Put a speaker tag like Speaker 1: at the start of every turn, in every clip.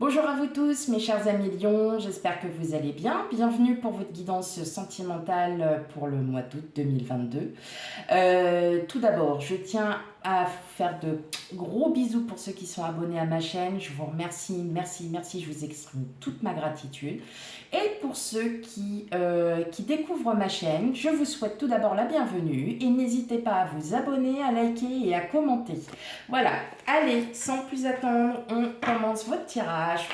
Speaker 1: Bonjour à vous tous mes chers amis Lions, j'espère que vous allez bien. Bienvenue pour votre guidance sentimentale pour le mois d'août 2022. Tout d'abord, je tiens à faire de gros bisous pour ceux qui sont abonnés à ma chaîne. Je vous remercie, merci, je vous exprime toute ma gratitude. Et pour ceux qui découvrent ma chaîne, je vous souhaite tout d'abord la bienvenue et n'hésitez pas à vous abonner, à liker et à commenter. Voilà, allez, sans plus attendre, on commence votre tirage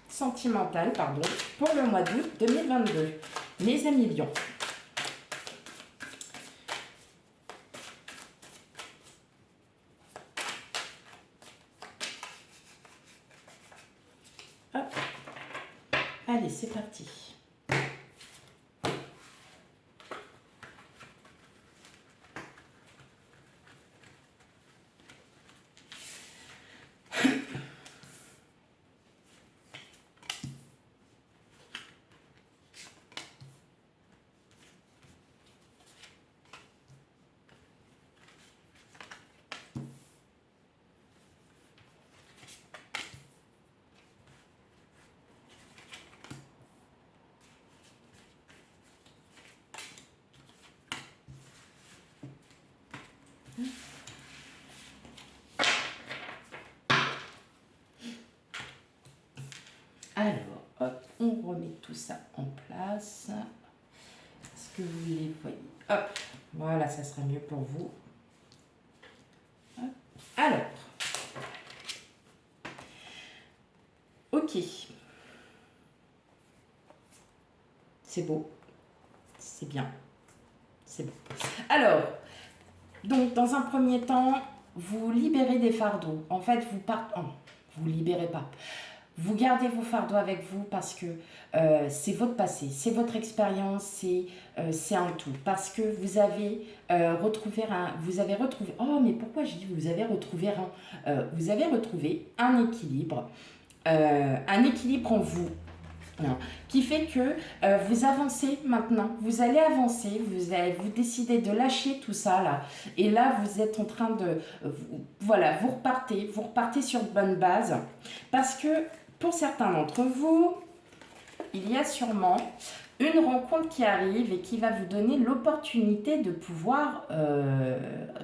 Speaker 1: sentimental pour le mois d'août 2022. Mes amis Lions. Hop. Allez, c'est parti. Alors, hop, on remet tout ça en place. Est-ce que vous les voyez? Hop, voilà, ça sera mieux pour vous. Hop. Alors, ok. C'est beau. C'est bien. C'est beau. Alors, donc, dans un premier temps, vous libérez des fardeaux. En fait, vous partez... Oh, vous libérez pas. Vous gardez vos fardeaux avec vous parce que c'est votre passé, c'est votre expérience, c'est un tout. Parce que vous avez retrouvé un... Vous avez retrouvé... Oh, mais pourquoi je dis vous avez retrouvé un... vous avez retrouvé un équilibre en vous. Non. Qui fait que vous avancez maintenant, vous allez avancer, vous décidez de lâcher tout ça là, et là vous êtes en train de, voilà, vous repartez sur de bonnes bases, parce que pour certains d'entre vous, il y a sûrement une rencontre qui arrive et qui va vous donner l'opportunité de pouvoir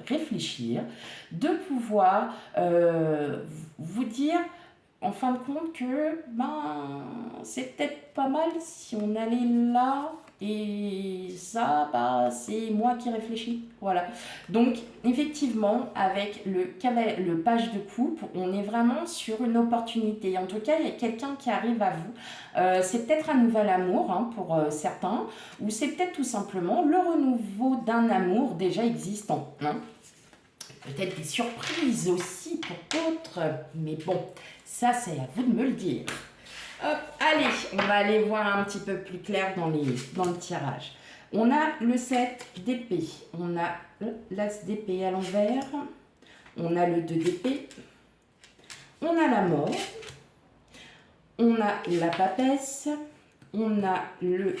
Speaker 1: réfléchir, de pouvoir vous dire en fin de compte que c'est peut-être pas mal si on allait là et ça c'est moi qui réfléchis, voilà. Donc effectivement avec le page de coupe, on est vraiment sur une opportunité. En tout cas il y a quelqu'un qui arrive à vous, c'est peut-être un nouvel amour pour certains, ou c'est peut-être tout simplement le renouveau d'un amour déjà existant, peut-être des surprises aussi pour d'autres, mais bon, ça c'est à vous de me le dire. Hop, allez, on va aller voir un petit peu plus clair dans le tirage. On a le 7 d'épée, on a l'as d'épée à l'envers, on a le 2 d'épée, on a la mort, on a la papesse, on a le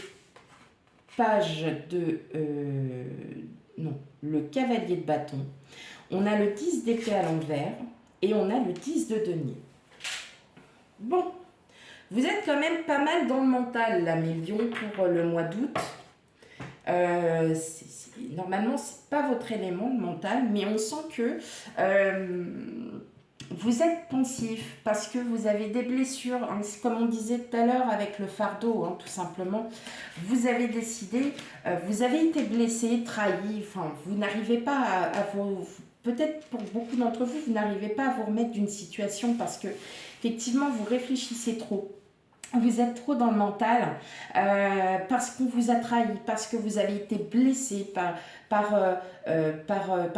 Speaker 1: page de... non, le cavalier de bâton, on a le 10 d'épée à l'envers et on a le 10 de denier. Bon, vous êtes quand même pas mal dans le mental là, mes lions, pour le mois d'août. Normalement, c'est pas votre élément, le mental, mais on sent que vous êtes pensif parce que vous avez des blessures, comme on disait tout à l'heure avec le fardeau, tout simplement. Vous avez décidé, vous avez été blessé, trahi, enfin, vous n'arrivez pas à vous... Peut-être pour beaucoup d'entre vous, vous n'arrivez pas à vous remettre d'une situation parce que, effectivement, vous réfléchissez trop. Vous êtes trop dans le mental parce qu'on vous a trahi, parce que vous avez été blessé par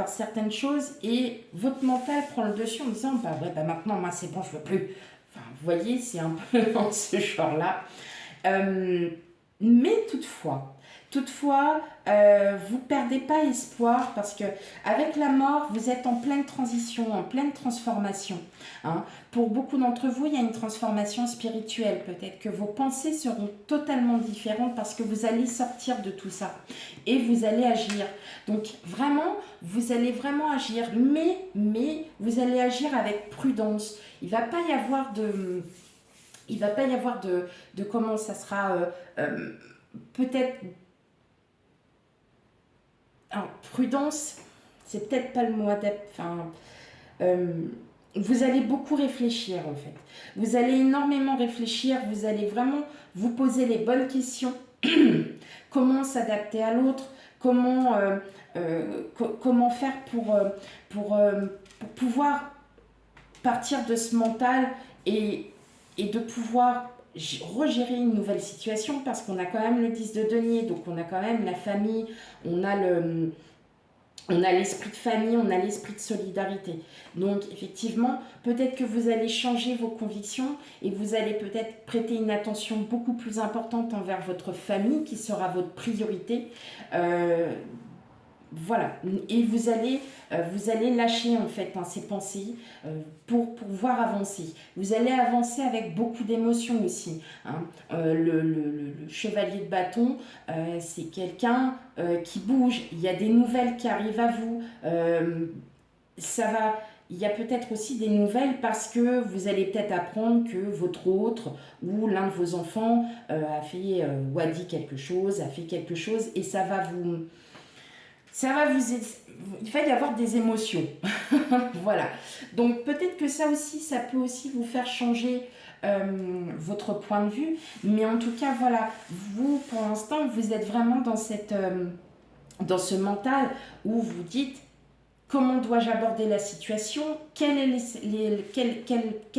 Speaker 1: certaines choses et votre mental prend le dessus en disant maintenant, moi, c'est bon, je veux plus. Enfin, vous voyez, c'est un peu dans ce genre-là. Mais toutefois, Toutefois, vous ne perdez pas espoir parce que avec la mort, vous êtes en pleine transition, en pleine transformation. Hein. Pour beaucoup d'entre vous, il y a une transformation spirituelle. Peut-être que vos pensées seront totalement différentes parce que vous allez sortir de tout ça et vous allez agir. Donc vraiment, vous allez vraiment agir, mais vous allez agir avec prudence. Il ne va pas y avoir de comment ça sera peut-être. Alors, prudence, c'est peut-être pas le mot adepte. Enfin, vous allez beaucoup réfléchir en fait. Vous allez énormément réfléchir. Vous allez vraiment vous poser les bonnes questions. Comment s'adapter à l'autre? Comment faire pour pouvoir partir de ce mental et de pouvoir regérer une nouvelle situation parce qu'on a quand même le 10 de denier, donc on a quand même la famille, on a l'esprit de famille, on a l'esprit de solidarité. Donc effectivement, peut-être que vous allez changer vos convictions et vous allez peut-être prêter une attention beaucoup plus importante envers votre famille qui sera votre priorité. Voilà, et vous allez lâcher en fait ces pensées pour pouvoir avancer. Vous allez avancer avec beaucoup d'émotions aussi. Hein. Le chevalier de bâton, c'est quelqu'un qui bouge. Il y a des nouvelles qui arrivent à vous. Il y a peut-être aussi des nouvelles parce que vous allez peut-être apprendre que votre autre ou l'un de vos enfants a fait ou a dit quelque chose, a fait quelque chose et ça va vous il va y avoir des émotions. Voilà. Donc peut-être que ça peut aussi vous faire changer votre point de vue. Mais en tout cas, voilà, vous, pour l'instant, vous êtes vraiment dans ce mental où vous dites comment dois-je aborder la situation, quelles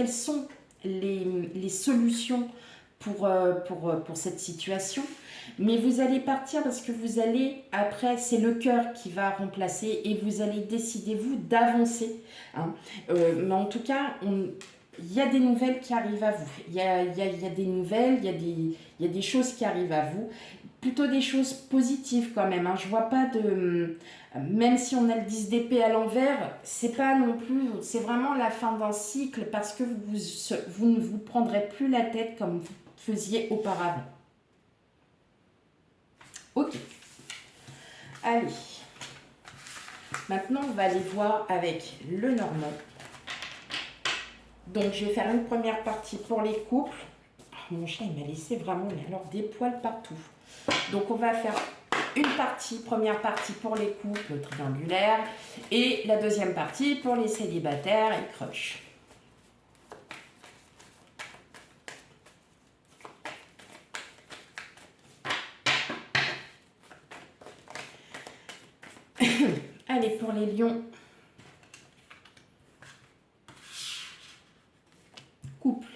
Speaker 1: sont les solutions pour cette situation. Mais vous allez partir parce que vous allez, après, c'est le cœur qui va remplacer et vous allez décider, vous, d'avancer. Hein. Mais en tout cas, il y a des nouvelles qui arrivent à vous. Il y a des nouvelles, il y a des choses qui arrivent à vous. Plutôt des choses positives quand même. Hein. Je vois pas de... Même si on a le 10 d'épée à l'envers, c'est pas non plus... C'est vraiment la fin d'un cycle parce que vous ne vous prendrez plus la tête comme vous faisiez auparavant. Ok. Allez. Maintenant, on va aller voir avec le normand. Donc, je vais faire une première partie pour les couples. Oh, mon chat, il m'a laissé vraiment alors des poils partout. Donc, on va faire une première partie pour les couples triangulaires et la deuxième partie pour les célibataires et crush. Allez, pour les lions. Couple.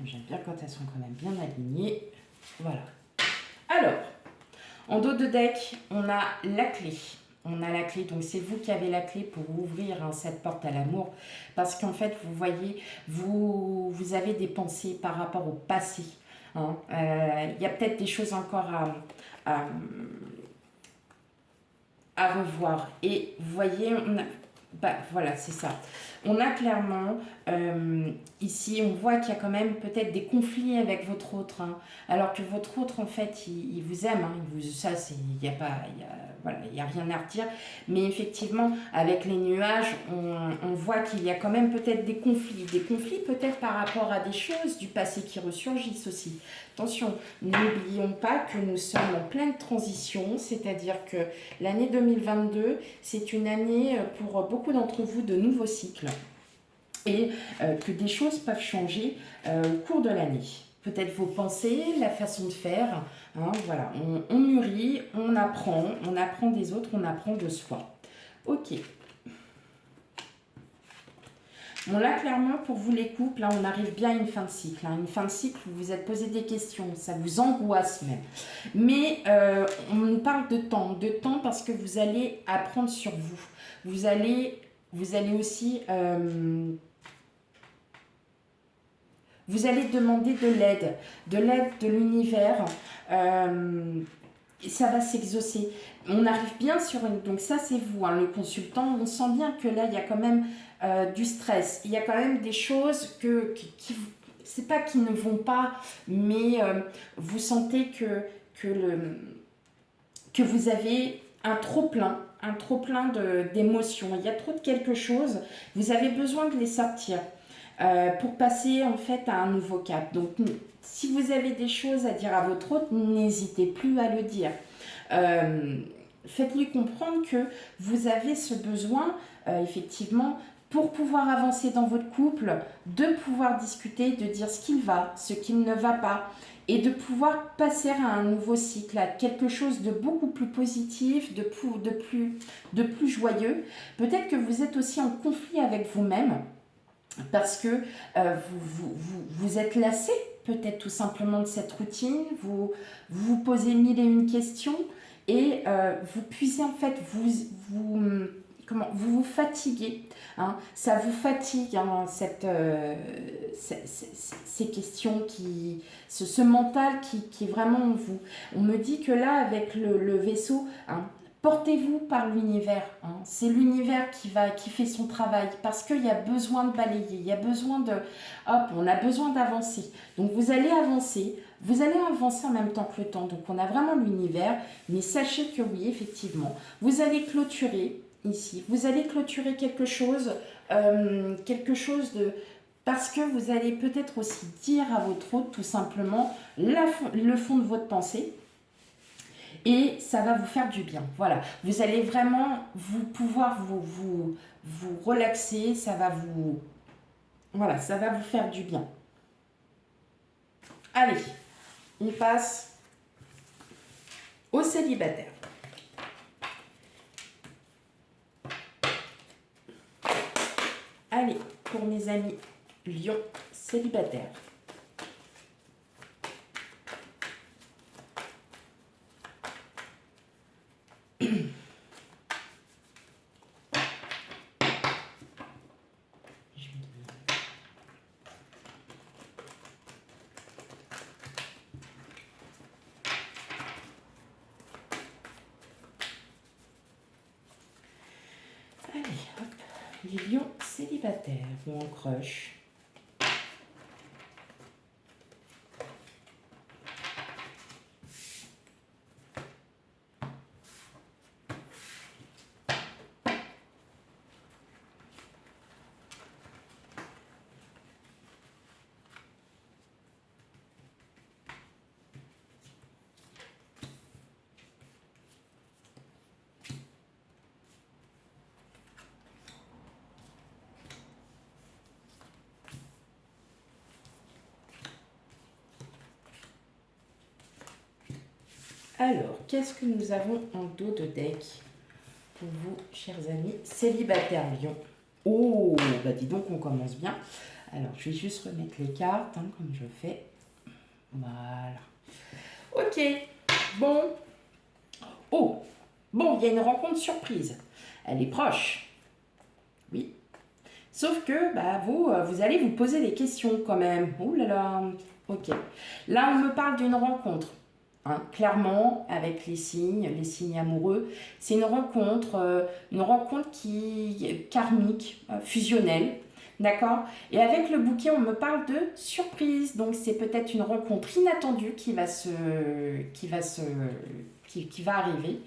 Speaker 1: J'aime bien quand elles sont quand même bien alignées. Voilà. Alors, en dos de deck, on a la clé. On a la clé, donc c'est vous qui avez la clé pour ouvrir cette porte à l'amour. Parce qu'en fait, vous voyez, vous avez des pensées par rapport au passé. Hein. Y a peut-être des choses encore à revoir. Et vous voyez, voilà, c'est ça. On a clairement, ici, on voit qu'il y a quand même peut-être des conflits avec votre autre, hein, alors que votre autre, en fait, il vous aime, hein, ça, il n'y a pas, voilà, il y a rien à redire, mais effectivement, avec les nuages, on voit qu'il y a quand même peut-être des conflits peut-être par rapport à des choses du passé qui ressurgissent aussi. Attention, n'oublions pas que nous sommes en pleine transition, c'est-à-dire que l'année 2022, c'est une année pour beaucoup d'entre vous de nouveaux cycles et que des choses peuvent changer au cours de l'année. Peut-être vos pensées, la façon de faire, hein, voilà, on mûrit, on apprend des autres, on apprend de soi. Ok. Bon, là, clairement, pour vous les couples, là, on arrive bien à une fin de cycle. Hein, une fin de cycle où vous vous êtes posé des questions, ça vous angoisse même. Mais on nous parle de temps parce que vous allez apprendre sur vous. Vous allez aussi... vous allez demander de l'aide de l'univers. Ça va s'exaucer. On arrive bien sur une... Donc ça, c'est vous, hein, le consultant. On sent bien que là, il y a quand même du stress. Il y a quand même des choses c'est pas qui ne vont pas, mais vous sentez que vous avez un trop-plein d'émotions. Il y a trop de quelque chose. Vous avez besoin de les sortir. Pour passer en fait à un nouveau cap. Donc si vous avez des choses à dire à votre autre, n'hésitez plus à le dire. Faites-lui comprendre que vous avez ce besoin, effectivement, pour pouvoir avancer dans votre couple, de pouvoir discuter, de dire ce qu'il va, ce qu'il ne va pas, et de pouvoir passer à un nouveau cycle, à quelque chose de beaucoup plus positif, de plus joyeux. Peut-être que vous êtes aussi en conflit avec vous-même, parce que vous êtes lassé peut-être tout simplement de cette routine, vous posez mille et une questions et vous puisez en fait, vous fatiguez, hein, ça vous fatigue, hein, ces questions, ce mental qui est vraiment en vous. On me dit que là avec le vaisseau, hein, portez-vous par l'univers, hein. C'est l'univers qui fait son travail parce qu'il y a besoin de balayer, il y a besoin on a besoin d'avancer. Donc vous allez avancer en même temps que le temps. Donc on a vraiment l'univers, mais sachez que oui, effectivement, vous allez clôturer ici, vous allez clôturer quelque chose de... Parce que vous allez peut-être aussi dire à votre autre tout simplement le fond de votre pensée. Et ça va vous faire du bien. Voilà. Vous allez vraiment pouvoir vous relaxer. Ça va vous faire du bien. Allez, on passe aux célibataires. Allez, pour mes amis Lion célibataires. Allez, hop, les lions célibataires ou en crush. Alors, qu'est-ce que nous avons en dos de deck pour vous, chers amis célibataires Lion? Oh, bah dis donc, on commence bien. Alors, je vais juste remettre les cartes, hein, comme je fais. Voilà. Ok, bon. Oh, bon, il y a une rencontre surprise. Elle est proche. Oui. Sauf que, bah, vous allez vous poser des questions quand même. Oh là là. Ok. Là, on me parle d'une rencontre. hein, clairement, avec les signes amoureux. C'est une rencontre karmique, fusionnelle. D'accord? Et avec le bouquet, on me parle de surprise. Donc, c'est peut-être une rencontre inattendue qui va arriver.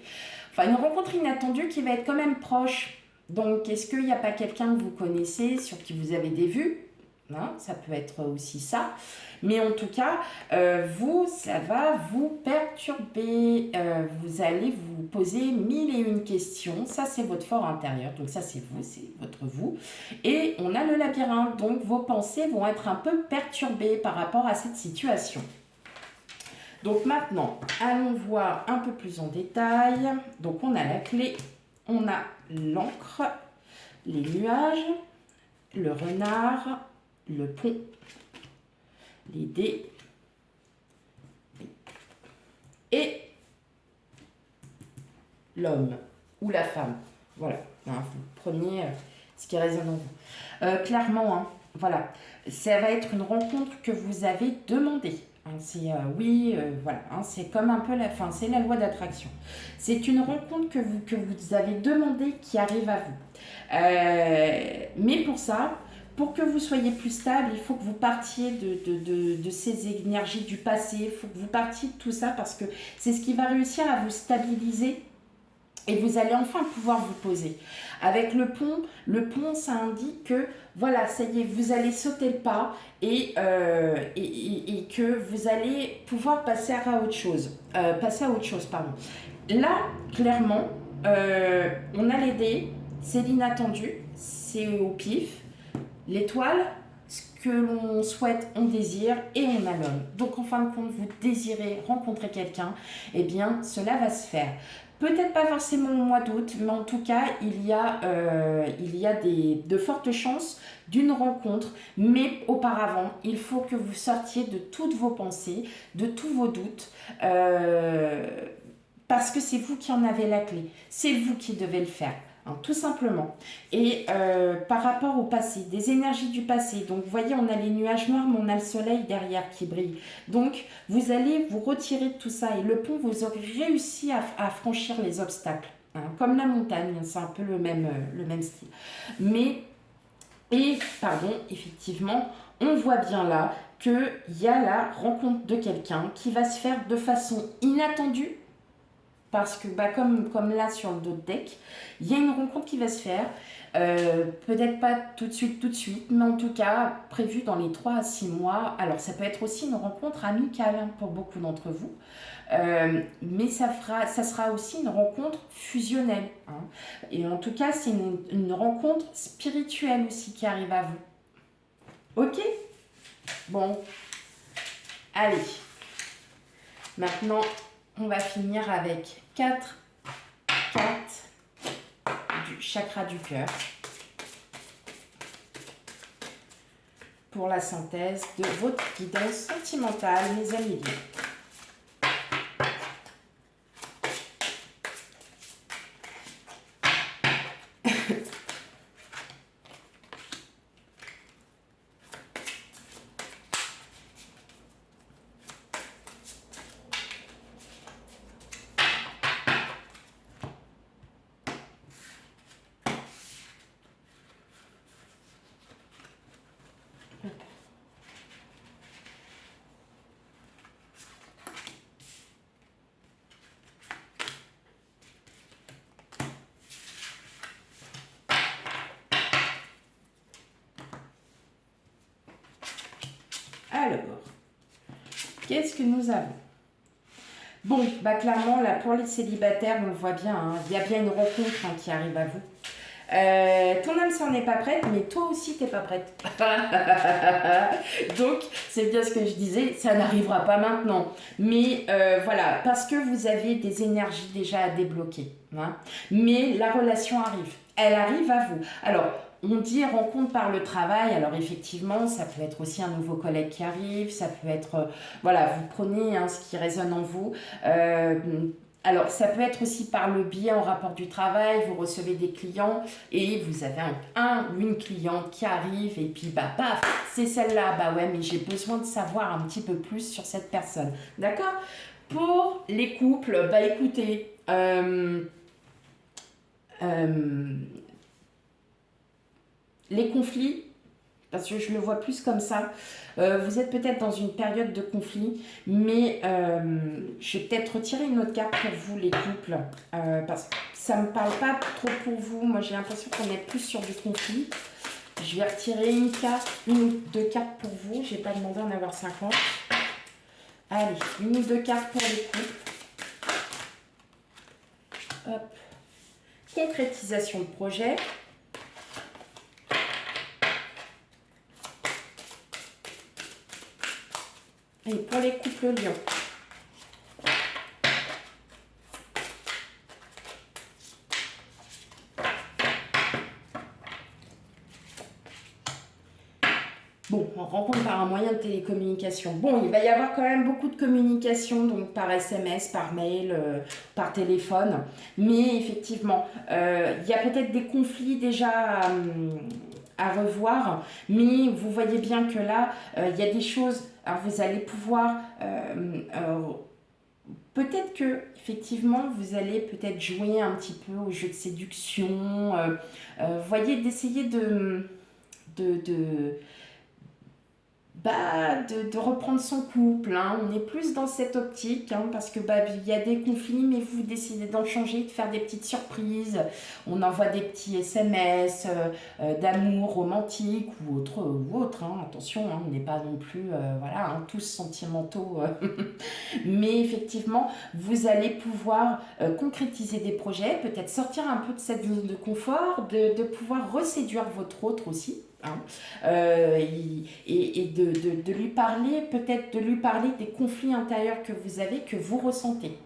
Speaker 1: Enfin, une rencontre inattendue qui va être quand même proche. Donc, est-ce qu'il n'y a pas quelqu'un que vous connaissez, sur qui vous avez des vues? Hein, ça peut être aussi ça. Mais en tout cas, ça va vous perturber. Vous allez vous poser 1001 questions. Ça, c'est votre fort intérieur. Donc ça, c'est vous, c'est votre vous. Et on a le labyrinthe. Donc vos pensées vont être un peu perturbées par rapport à cette situation. Donc maintenant, allons voir un peu plus en détail. Donc on a la clé, on a l'encre, les nuages, le renard, le pont, les dés et l'homme ou la femme. Voilà, hein, vous prenez ce qui résonne en vous. Clairement, hein, voilà, ça va être une rencontre que vous avez demandée. Hein, c'est voilà, hein, c'est comme un peu c'est la loi d'attraction. C'est une rencontre que vous avez demandée qui arrive à vous. Mais pour ça, pour que vous soyez plus stable, il faut que vous partiez de ces énergies du passé, il faut que vous partiez de tout ça parce que c'est ce qui va réussir à vous stabiliser et vous allez enfin pouvoir vous poser. Avec le pont, ça indique que voilà, ça y est, vous allez sauter le pas et que vous allez pouvoir passer à autre chose. Pardon. Là, clairement, on a les dés, c'est l'inattendu, c'est au pif. L'étoile, ce que l'on souhaite, on désire et on a l'homme. Donc en fin de compte, vous désirez rencontrer quelqu'un, eh bien cela va se faire. Peut-être pas forcément au mois d'août, mais en tout cas, il y a de fortes chances d'une rencontre. Mais auparavant, il faut que vous sortiez de toutes vos pensées, de tous vos doutes, parce que c'est vous qui en avez la clé. C'est vous qui devez le faire. Hein, tout simplement. Et par rapport au passé, des énergies du passé, donc vous voyez, on a les nuages noirs, mais on a le soleil derrière qui brille. Donc, vous allez vous retirer de tout ça et le pont, vous aurez réussi à franchir les obstacles. Hein, comme la montagne, c'est un peu le même style. Effectivement, on voit bien là qu'il y a la rencontre de quelqu'un qui va se faire de façon inattendue. Parce que comme là sur le dos de deck, il y a une rencontre qui va se faire. Peut-être pas tout de suite, mais en tout cas prévue dans les 3 à 6 mois. Alors ça peut être aussi une rencontre amicale hein, pour beaucoup d'entre vous. Mais ça sera aussi une rencontre fusionnelle. Hein. Et en tout cas, c'est une rencontre spirituelle aussi qui arrive à vous. Ok? Bon. Allez. Maintenant, on va finir avec 4 cartes du chakra du cœur pour la synthèse de votre guidance sentimentale, mes amis liés. Alors, qu'est-ce que nous avons? Bon, clairement, là, pour les célibataires, on le voit bien, hein, il y a bien une rencontre hein, qui arrive à vous. Ton âme s'en est pas prête, mais toi aussi t'es pas prête. Donc, c'est bien ce que je disais, ça n'arrivera pas maintenant. Mais voilà, parce que vous avez des énergies déjà à débloquer. Hein. Mais la relation arrive, elle arrive à vous. Alors, on dit rencontre par le travail, alors effectivement, ça peut être aussi un nouveau collègue qui arrive, ça peut être, voilà, vous prenez hein, ce qui résonne en vous. Alors, ça peut être aussi par le biais en rapport du travail, vous recevez des clients et vous avez un ou une cliente qui arrive et puis paf, c'est celle-là, ouais, mais j'ai besoin de savoir un petit peu plus sur cette personne, d'accord? Pour les couples, bah écoutez, les conflits, parce que je le vois plus comme ça, vous êtes peut-être dans une période de conflit, mais je vais peut-être retirer une autre carte pour vous, les couples, parce que ça ne me parle pas trop pour vous. Moi, j'ai l'impression qu'on est plus sur du conflit. Je vais retirer une carte, une ou deux cartes pour vous. Je n'ai pas demandé d'en avoir 50. Allez, une ou deux cartes pour les couples. Hop. Concrétisation de projet. Et pour les couples lions. Bon, on rencontre par un moyen de télécommunication. Bon, il va y avoir quand même beaucoup de communication, donc par SMS, par mail, par téléphone. Mais effectivement, il y a peut-être des conflits déjà à revoir. Mais vous voyez bien que là, il y a des choses. Alors, vous allez pouvoir... peut-être que, effectivement, vous allez peut-être jouer un petit peu au jeu de séduction. Voyez, d'essayer de de reprendre son couple, hein. On est plus dans cette optique, hein, parce que il y a des conflits, mais vous décidez d'en changer, de faire des petites surprises. On envoie des petits SMS d'amour romantique ou autre hein. Attention, hein, on n'est pas non plus voilà, hein, tous sentimentaux. Mais effectivement, vous allez pouvoir concrétiser des projets, peut-être sortir un peu de cette zone de confort, de pouvoir reséduire votre autre aussi. Hein, et de lui parler, peut-être de lui parler des conflits intérieurs que vous avez, que vous ressentez.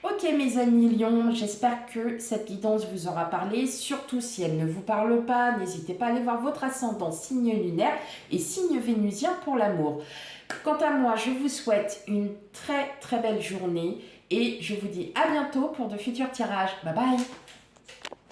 Speaker 1: Ok mes amis lions, j'espère que cette guidance vous aura parlé. Surtout si elle ne vous parle pas, n'hésitez pas à aller voir votre ascendant, signe lunaire et signe vénusien pour l'amour. Quant à moi, je vous souhaite une très très belle journée et je vous dis à bientôt pour de futurs tirages. Bye bye.